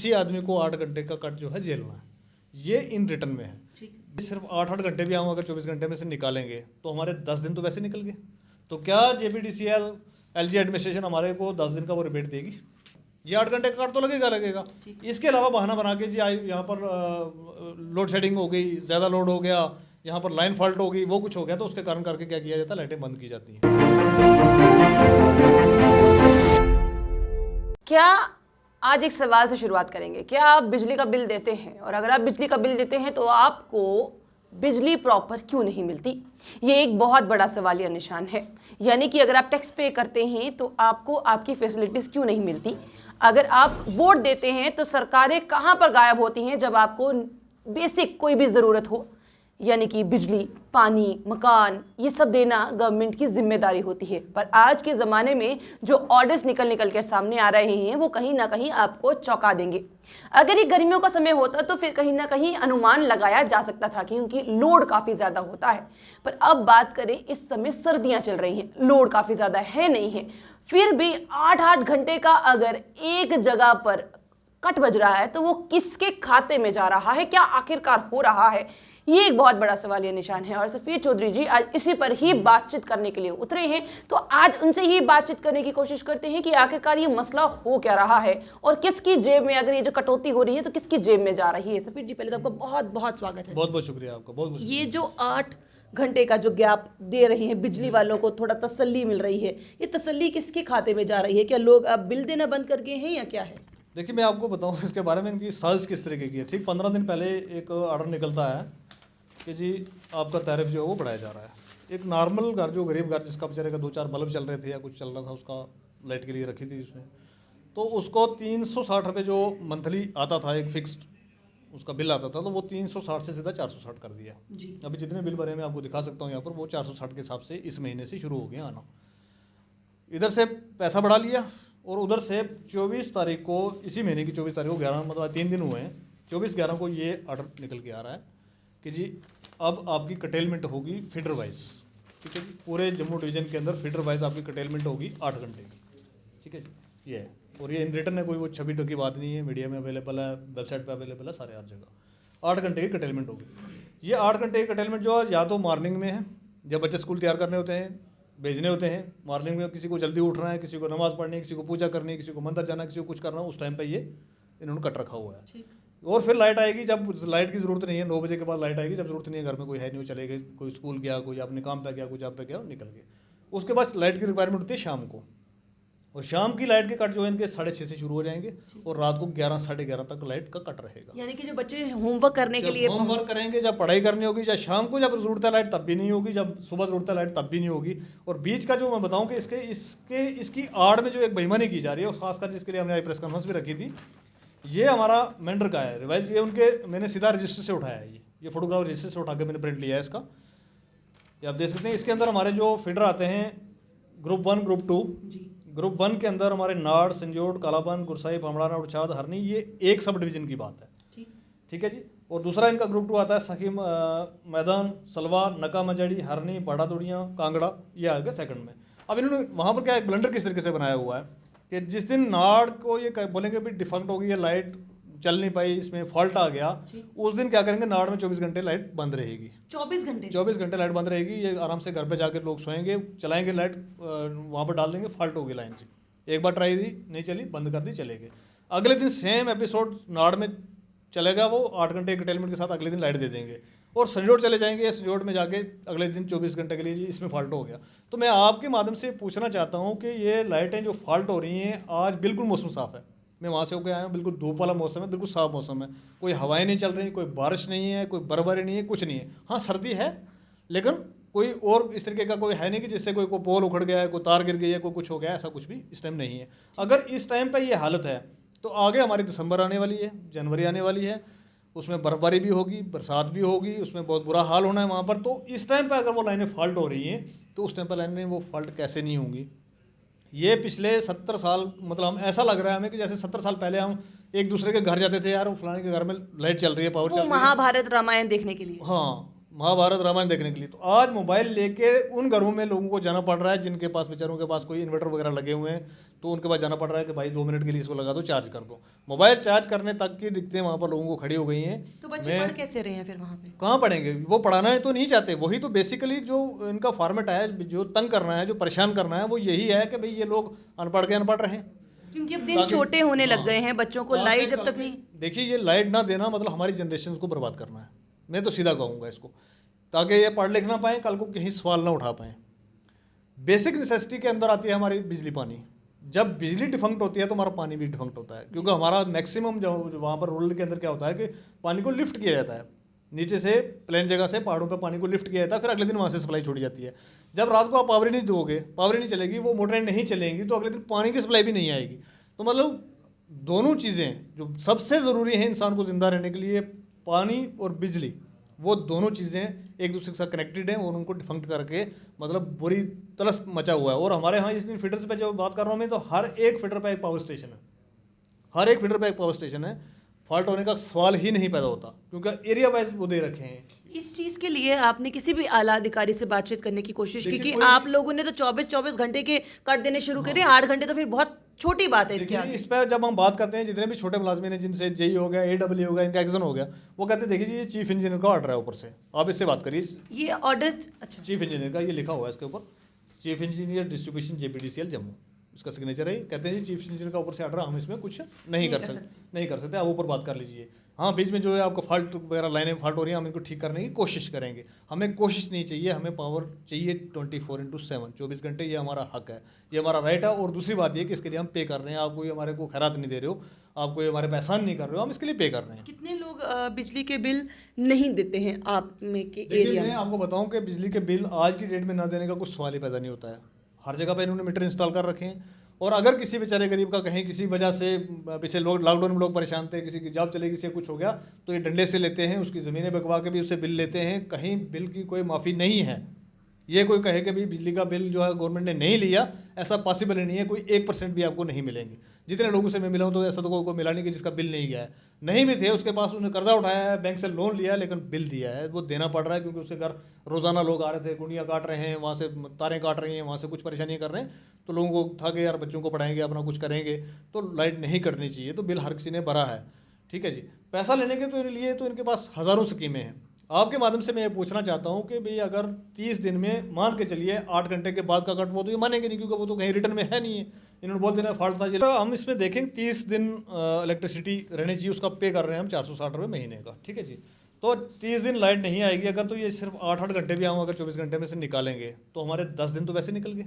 किसी आदमी को 8 घंटे का कट जो है झेलना है, ये इन रिटर्न में है। सिर्फ 8-8 घंटे भी हम अगर 24 घंटे में से निकालेंगे तो हमारे 10 दिन तो वैसे निकल गए। तो क्या JPDCL LG एडमिनिस्ट्रेशन हमारे को 10 दिन का वो रिबेट देगी? ये 8 घंटे का कट तो लगेगा। इसके अलावा बहाना बना के जी यहाँ पर लोड शेडिंग हो गई, ज़्यादा लोड हो गया, यहाँ पर लाइन फॉल्ट हो गई, वो कुछ हो गया, तो उसके कारण करके क्या किया जाता है, लाइटें बंद की जाती हैं। क्या आज एक सवाल से शुरुआत करेंगे, क्या आप बिजली का बिल देते हैं? और अगर आप बिजली का बिल देते हैं तो आपको बिजली प्रॉपर क्यों नहीं मिलती? ये एक बहुत बड़ा सवालिया निशान है। यानी कि अगर आप टैक्स पे करते हैं तो आपको आपकी फैसिलिटीज़ क्यों नहीं मिलती? अगर आप वोट देते हैं तो सरकारें कहाँ पर गायब होती हैं जब आपको बेसिक कोई भी ज़रूरत हो? यानी कि बिजली, पानी, मकान, ये सब देना गवर्नमेंट की जिम्मेदारी होती है। पर आज के ज़माने में जो ऑर्डर्स निकल के सामने आ रहे हैं वो कहीं ना कहीं आपको चौंका देंगे। अगर ये गर्मियों का समय होता तो फिर कहीं ना कहीं अनुमान लगाया जा सकता था क्योंकि लोड काफ़ी ज़्यादा होता है। पर अब बात करें, इस समय सर्दियाँ चल रही हैं, लोड काफ़ी ज़्यादा है नहीं है, फिर भी 8-8 घंटे का अगर एक जगह पर कट बज रहा है तो वो किसके खाते में जा रहा है, क्या आखिरकार हो रहा है? ये एक बहुत बड़ा सवालिया निशान है। और सफीर चौधरी जी आज इसी पर ही बातचीत करने के लिए उतरे हैं, तो आज उनसे ही बातचीत करने की कोशिश करते हैं कि आखिरकार ये मसला हो क्या रहा है और किसकी जेब में, अगर ये जो कटौती हो रही है तो किसकी जेब में जा रही है। सफीर जी, पहले तो आपका बहुत बहुत स्वागत है। बहुत बहुत शुक्रिया आपका। बहुत ये जो 8 घंटे का जो गैप दे रही है बिजली वालों को, थोड़ा तसल्ली मिल रही है, ये तसल्ली किसके खाते में जा रही है? क्या लोग अब बिल देना बंद कर गए हैं या क्या है? देखिए, मैं आपको बताऊं इसके बारे में, इनकी साजिश किस तरीके की है। ठीक 15 दिन पहले एक ऑर्डर निकलता है कि जी आपका टैरिफ जो है वो बढ़ाया जा रहा है। एक नॉर्मल घर, जो गरीब घर, जिसका बेचारे का 2-4 बल्ब चल रहे थे या कुछ चल रहा था, उसका लाइट के लिए रखी थी उसने, तो उसको 360 रुपये जो मंथली आता था, एक फिक्स्ड उसका बिल आता था, तो वो 360 से सीधा 460 कर दिया जी। अभी जितने बिल भरे मैं आपको दिखा सकता हूँ यहाँ पर, वो 460 के हिसाब से इस महीने से शुरू हो गया आना। इधर से पैसा बढ़ा लिया और उधर से 24 तारीख को, इसी महीने की 24 तारीख को, 11 मतलब 3 दिन हुए हैं, 24-11 को ये ऑर्डर निकल के आ रहा है कि जी अब आपकी कटेलमेंट होगी फीडर वाइज। ठीक है जी, पूरे जम्मू डिवीज़न के अंदर फीडर वाइज आपकी कटेलमेंट होगी 8 घंटे की। ठीक है जी, ये है। और ये इन रिटर्न है, कोई वो छवि की बात नहीं है, मीडिया में अवेलेबल है, वेबसाइट पे अवेलेबल है, सारे हर जगह 8 घंटे की कटेलमेंट होगी। ये 8 घंटे की कटेलमेंट जो है, या तो मॉर्निंग में है जब बच्चे स्कूल तैयार करने होते हैं, भेजने होते हैं, मॉर्निंग में किसी को जल्दी उठना है, किसी को नमाज़ पढ़नी है, किसी को पूजा करनी है, किसी को मंदिर जाना है, किसी को कुछ करना है, उस टाइम पर ये इन्होंने कट रखा हुआ है। और फिर लाइट आएगी जब लाइट की ज़रूरत नहीं है, 9 बजे के बाद लाइट आएगी, जब ज़रूरत नहीं है, घर में कोई है नहीं, वो चले गए, कोई स्कूल गया, कोई अपने काम पे गया, कोई जॉब पे गया, निकल गए। उसके बाद लाइट की रिक्वायरमेंट होती है शाम को, और शाम की लाइट के कट जो है इनके 6:30 से शुरू हो जाएंगे और रात को 11-11:30 तक लाइट का कट रहेगा। यानी कि जो बच्चे होमवर्क करने के लिए होमवर्क करेंगे, जब पढ़ाई करनी होगी, या शाम को जब ज़रूरत है लाइट तब भी नहीं होगी, जब सुबह ज़रूरत है लाइट तब भी नहीं होगी। और बीच का जो मैं बताऊं कि इसकी आड़ में जो एक बेईमानी की जा रही है, खासकर जिसके लिए हमने आई प्रेस कॉन्फ्रेंस भी रखी थी, ये हमारा मेंडर का है रिवाइज। ये उनके, मैंने सीधा रजिस्टर से उठाया है, ये फोटोग्राफ रजिस्टर से उठा के मैंने प्रिंट लिया है इसका, ये आप देख सकते हैं। इसके अंदर हमारे जो फीडर आते हैं ग्रुप 1, ग्रुप 2। ग्रुप 1 के अंदर हमारे नाड़, संजोट, कालापन, गुरसाई, भमड़ाना, उड़छाद, हरनी, ये एक सब डिवीजन की बात है। ठीक है जी। और दूसरा इनका ग्रुप 2 आता है सखी मैदान, सलवा, नका मजड़ी, हरनी, बड़ा दुड़िया, कांगड़ा, ये आ गया सेकंड में। अब इन्होंने वहाँ पर क्या एक ब्लंडर किस तरीके से बनाया हुआ है कि जिस दिन नाड़ को ये बोलेंगे भी डिफॉल्ट हो गई है, लाइट चल नहीं पाई, इसमें फॉल्ट आ गया, उस दिन क्या करेंगे, नाड़ में 24 घंटे लाइट बंद रहेगी। 24 घंटे लाइट बंद रहेगी। ये आराम से घर पे जाकर लोग सोएंगे, चलाएंगे लाइट, वहाँ पर डाल देंगे, फॉल्ट होगी लाइन जी। एक बार ट्राई दी, नहीं चली, बंद कर दी, चले गए। अगले दिन सेम एपिसोड नाड़ में चलेगा, वो 8 घंटे कटेलमेंट के साथ अगले दिन लाइट दे देंगे। और संजोट चले जाएंगे, संजोट में जाके अगले दिन 24 घंटे के लिए जी इसमें फॉल्ट हो गया। तो मैं आपके माध्यम से पूछना चाहता हूँ कि ये लाइटें जो फॉल्ट हो रही हैं, आज बिल्कुल मौसम साफ़ है, मैं वहाँ से होकर आया हूँ, बिल्कुल धूप वाला मौसम है, बिल्कुल साफ मौसम है, कोई हवाएं नहीं चल रही, कोई बारिश नहीं है, कोई बर्फबारी नहीं है, कुछ नहीं है। हाँ सर्दी है, लेकिन कोई और इस तरीके का कोई है नहीं कि जिससे कोई पोल उखड़ गया है, कोई तार गिर गई है, कोई कुछ हो गया, ऐसा कुछ भी इस टाइम नहीं है। अगर इस टाइम पर ये हालत है तो आगे हमारी दिसंबर आने वाली है, जनवरी आने वाली है, उसमें बर्फबारी भी होगी, बरसात भी होगी, उसमें बहुत बुरा हाल होना है वहाँ पर। तो इस टाइम पर अगर वो लाइनें फॉल्ट हो रही हैं तो उस टाइम पर लाइनें वो फॉल्ट कैसे नहीं होंगी? ये पिछले 70 साल, मतलब हम ऐसा लग रहा है हमें कि जैसे 70 साल पहले हम एक दूसरे के घर जाते थे, यार वो फलाने के घर में लाइट चल रही है, पावर चल रही है, महाभारत रामायण देखने के लिए। हाँ, महाभारत रामायण देखने के लिए। तो आज मोबाइल लेके उन घरों में लोगों को जाना पड़ रहा है जिनके पास बेचारों के पास कोई इन्वर्टर वगैरह लगे हुए हैं, तो उनके पास जाना पड़ रहा है कि भाई 2 मिनट के लिए इसको लगा दो, चार्ज कर दो। मोबाइल चार्ज करने तक की दिक्कतें वहाँ पर लोगों को खड़ी हो गई हैं। तो बच्चे पढ़ कैसे रहे हैं फिर वहाँ पे? कहाँ पढ़ेंगे, वो पढ़ाना तो नहीं चाहते। वही तो बेसिकली जो इनका फॉर्मेट है, जो तंग करना है, जो परेशान करना है, वो यही है कि भाई ये लोग अनपढ़ के अनपढ़ रहें। क्योंकि अब दिन छोटे होने लग गए हैं, बच्चों को लाइट जब तक नहीं। देखिए, ये लाइट ना देना मतलब हमारी जनरेशन को बर्बाद करना है, मैं तो सीधा कहूँगा इसको, ताकि ये पढ़ लिख ना पाएँ, कल को कहीं सवाल ना उठा पाएँ। बेसिक नेसेसिटी के अंदर आती है हमारी बिजली पानी। जब बिजली डिफंक्ट होती है तो हमारा पानी भी डिफंक्ट होता है, क्योंकि हमारा मैक्सिमम जो वहाँ पर रूरल के अंदर क्या होता है कि पानी को लिफ्ट किया जाता है, नीचे से प्लेन जगह से पहाड़ों पे पानी को लिफ्ट किया जाता है, फिर अगले दिन वहाँ से सप्लाई छोड़ी जाती है। जब रात को आप पावर ही नहीं दोगे, पावर ही नहीं चलेगी, वो मोटरें नहीं चलेंगी, तो अगले दिन पानी की सप्लाई भी नहीं आएगी। तो मतलब दोनों चीज़ें जो सबसे ज़रूरी हैं इंसान को ज़िंदा रहने के लिए, पानी और बिजली, वो दोनों चीज़ें एक दूसरे के साथ कनेक्टेड हैं और उनको डिफंक्ट करके मतलब बुरी तलस मचा हुआ है। और हमारे यहाँ इसमें फीडर्स पे जो बात कर रहा हूँ मैं, तो हर एक फीडर पे एक पावर स्टेशन है, हर एक फीडर पे एक पावर स्टेशन है। फॉल्ट होने का सवाल ही नहीं पैदा होता, क्योंकि एरिया वाइज वो दे रखे हैं। इस चीज के लिए आपने किसी भी आला अधिकारी से बातचीत करने की कोशिश की? कि कोई- आप लोगों ने तो 24-24 घंटे के कट देने शुरू करे, 8 घंटे तो फिर बहुत छोटी बात है इसके देखिए, आगे। इस पर जब हम बात करते हैं, जितने भी छोटे मुलाजमीन हैं, जिनसे जेई हो गया, AEE हो गया, इनका एक्शन हो गया, वो कहते हैं देखिए जी ये चीफ इंजीनियर का ऑर्डर है, ऊपर से आप इससे बात करिए। ये ऑर्डर, अच्छा, चीफ इंजीनियर का ये लिखा हुआ है इसके ऊपर, chief engineer distribution JPDCL Jammu, इसका सिग्नेचर है। कहते हैं जी चीफ इंजीनियर का ऊपर से ऑर्डर, हम इसमें कुछ नहीं कर सकते, आप ऊपर बात कर लीजिए। हाँ, बीच में जो है आपको फॉल्ट वगैरह लाइनें फॉल्ट हो रही हैं, हम इनको ठीक करने की कोशिश करेंगे। हमें कोशिश नहीं चाहिए, हमें पावर चाहिए 24/7, 24 घंटे। ये हमारा हक है, ये हमारा राइट है। और दूसरी बात ये कि इसके लिए हम पे कर रहे हैं, आप कोई हमारे को खैरात नहीं दे रहे हो, आप कोई हमारे पे एहसान नहीं कर रहे हो, हम इसके लिए पे कर रहे हैं। कितने लोग बिजली के बिल नहीं देते हैं आप में के देखिए, एरिया मैं में? आपको बताऊं कि बिजली के बिल आज की डेट में ना देने का कुछ सवाल ही पैदा नहीं होता है। हर जगह पे इन्होंने मीटर इंस्टॉल कर रखे हैं। और अगर किसी बेचारे गरीब का कहीं किसी वजह से, पिछले लॉकडाउन में लोग परेशान थे, किसी की जॉब चली गई, किसी कुछ हो गया, तो ये डंडे से लेते हैं, उसकी ज़मीनें बिकवा के भी उससे बिल लेते हैं। कहीं बिल की कोई माफ़ी नहीं है। ये कोई कहे कि भी बिजली का बिल जो है गवर्नमेंट ने नहीं लिया, ऐसा पॉसिबल ही नहीं है। कोई 1% भी आपको नहीं मिलेंगे। जितने लोगों से मैं मिला हूँ तो ऐसा तो कोई मिला नहीं कि जिसका बिल नहीं गया है। नहीं भी थे, उसके पास उन्होंने कर्जा उठाया है, बैंक से लोन लिया है, लेकिन बिल दिया है, वो देना पड़ रहा है, क्योंकि उसके घर रोज़ाना लोग आ रहे थे, गुड़ियाँ काट रहे हैं, वहाँ से तारें काट रही हैं, वहाँ से कुछ परेशानियाँ कर रहे हैं। तो लोगों को था कि यार बच्चों को पढ़ाएंगे, अपना कुछ करेंगे, तो लाइट नहीं कटनी चाहिए। तो बिल हर किसी ने भरा है, ठीक है जी। पैसा लेने के तो लिए तो इनके पास हज़ारों स्कीमें हैं। आपके माध्यम से मैं ये पूछना चाहता हूँ कि भाई अगर 30 दिन में मान के चलिए 8 घंटे के बाद का कट, वो तो ये मानेंगे नहीं, क्योंकि वो तो कहीं रिटर्न में है नहीं है। इन्होंने बोल देना फॉल्ट था। तो हम इसमें देखें 30 दिन इलेक्ट्रिसिटी रहनी चाहिए, उसका पे कर रहे हैं हम 460 रुपये महीने का, ठीक है जी। तो 30 दिन लाइट नहीं आएगी अगर, तो ये सिर्फ 8-8 घंटे भी हम अगर 24 घंटे में से निकालेंगे तो हमारे 10 दिन तो वैसे निकल गए।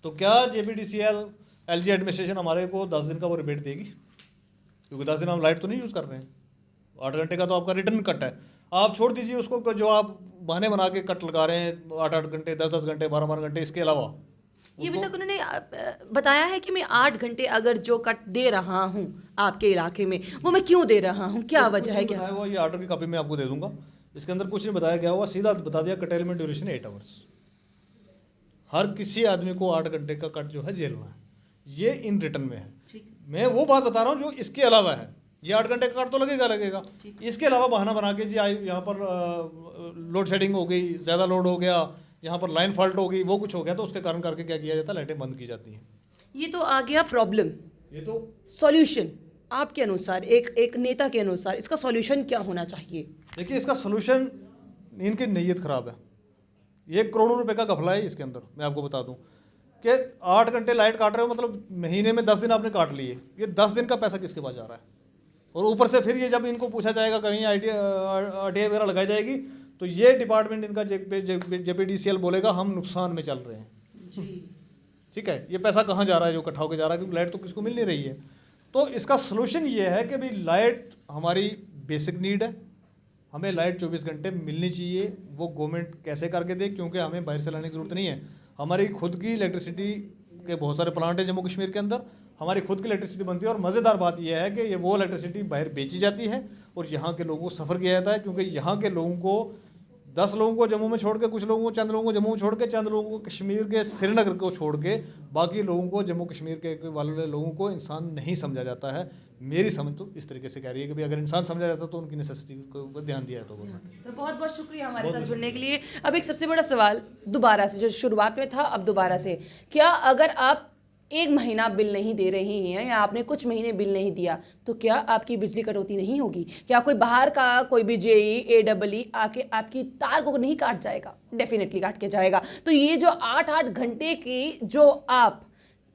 तो क्या JPDCL LG एडमिनिस्ट्रेशन हमारे को 10 दिन का वो रिबेट देगी? क्योंकि 10 दिन हम लाइट तो नहीं यूज़ कर रहे हैं। 8 घंटे का तो आपका रिटर्न कट है। आप छोड़ दीजिए उसको, जो आप बहाने बना के कट लगा रहे हैं 8-8 घंटे, 10-10 घंटे, 12-12 घंटे, इसके अलावा ये भी तक उन्होंने बताया है कि मैं 8 घंटे अगर जो कट दे रहा हूँ आपके इलाके में, वो मैं क्यों दे रहा हूँ, क्या वजह है? क्या बताया हुआ, ये ऑर्डर की कॉपी मैं आपको दे दूंगा। इसके अंदर कुछ नहीं बताया गया हुआ, सीधा बता दिया कटेलमेंट ड्यूरेशन 8 आवर्स। हर किसी आदमी को 8 घंटे का कट जो है झेलना है, ये इन रिटर्न में है। मैं वो बात बता रहा हूँ जो इसके अलावा है। ये 8 घंटे का कट तो लगेगा। इसके अलावा बहाना बना के जी यहाँ पर लोड शेडिंग हो गई, ज़्यादा लोड हो गया, यहाँ पर लाइन फॉल्ट हो गई, वो कुछ हो गया, तो उसके कारण करके क्या किया जाता है, लाइटें बंद की जाती हैं। ये तो आ गया प्रॉब्लम। ये तो सॉल्यूशन आपके अनुसार, एक नेता के अनुसार इसका सॉल्यूशन क्या होना चाहिए? देखिए, इसका सोल्यूशन, इनकी नीयत ख़राब है। ये करोड़ों रुपए का घपला है इसके अंदर। मैं आपको बता दूं कि 8 घंटे लाइट काट रहे हो, मतलब महीने में 10 दिन आपने काट लिए। ये 10 दिन का पैसा किसके पास जा रहा है? और ऊपर से फिर ये जब इनको पूछा जाएगा, कहीं RTI वगैरह लगाई जाएगी, तो ये डिपार्टमेंट इनका JPDCL बोलेगा हम नुकसान में चल रहे हैं जी। ठीक है, ये पैसा कहाँ जा रहा है जो इकट्ठा होकर जा रहा है, क्योंकि लाइट तो किसको मिल नहीं रही है। तो इसका सलूशन ये है कि भाई लाइट हमारी बेसिक नीड है, हमें लाइट 24 घंटे मिलनी चाहिए। वो गवर्नमेंट कैसे करके दे, क्योंकि हमें बाहर से लाने की ज़रूरत नहीं है। हमारी खुद की इलेक्ट्रिसिटी के बहुत सारे प्लांट हैं जम्मू कश्मीर के अंदर, हमारी खुद की इलेक्ट्रिसिटी बनती है। और मज़ेदार बात यह है कि ये वो इलेक्ट्रिसिटी बाहर बेची जाती है और यहाँ के लोगों को सफ़र किया जाता है, क्योंकि यहाँ के लोगों को 10 लोगों को जम्मू में छोड़ के, कुछ लोगों को, चंद लोगों को जम्मू में छोड़ के, चंद लोगों को कश्मीर के श्रीनगर को छोड़ के, बाकी लोगों को जम्मू कश्मीर के वाले लोगों को इंसान नहीं समझा जाता है। मेरी समझ तो इस तरीके से कह रही है कि भाई अगर इंसान समझा जाता तो उनकी नेसेसिटी को ध्यान दिया तो गवर्नमेंट। तो बहुत बहुत शुक्रिया हमारे साथ जुड़ने के लिए। अब एक सबसे बड़ा सवाल दोबारा से, जो शुरुआत में था अब दोबारा से, क्या अगर आप 1 महीना बिल नहीं दे रहे हैं या आपने कुछ महीने बिल नहीं दिया तो क्या आपकी बिजली कटौती नहीं होगी? क्या कोई बाहर का कोई भी जेई AEE आके आपकी तार को नहीं काट जाएगा? डेफिनेटली काट के जाएगा। तो ये जो 8-8 घंटे की जो आप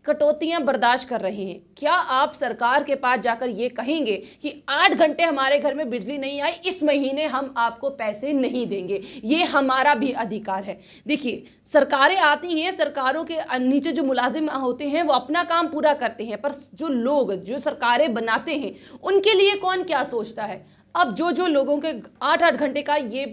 कटौतियां बर्दाश्त कर रहे हैं, क्या आप सरकार के पास जाकर ये कहेंगे कि 8 घंटे हमारे घर में बिजली नहीं आई, इस महीने हम आपको पैसे नहीं देंगे, ये हमारा भी अधिकार है? देखिए, सरकारें आती हैं, सरकारों के नीचे जो मुलाजिम होते हैं वो अपना काम पूरा करते हैं, पर जो लोग जो सरकारें बनाते हैं उनके लिए कौन क्या सोचता है? अब जो लोगों के 8-8 घंटे का ये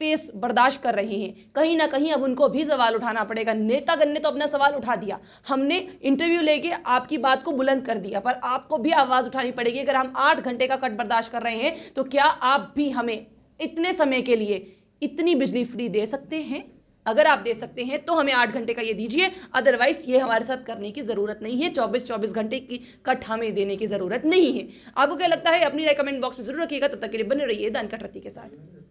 फेस बर्दाश्त कर रहे हैं, कहीं ना कहीं अब उनको भी सवाल उठाना पड़ेगा। नेतागण ने तो अपना सवाल उठा दिया, हमने इंटरव्यू लेके आपकी बात को बुलंद कर दिया, पर आपको भी आवाज़ उठानी पड़ेगी। अगर हम 8 घंटे का कट बर्दाश्त कर रहे हैं तो क्या आप भी हमें इतने समय के लिए इतनी बिजली फ्री दे सकते हैं? अगर आप दे सकते हैं तो हमें 8 घंटे का ये दीजिए, अदरवाइज ये हमारे साथ करने की ज़रूरत नहीं है। 24-24 घंटे की कट हमें देने की ज़रूरत नहीं है। आपको क्या लगता है? अपनी राय कमेंट बॉक्स में जरूर रखिएगा। तब तक के लिए बने रहिए द अनकट रत्ती के साथ।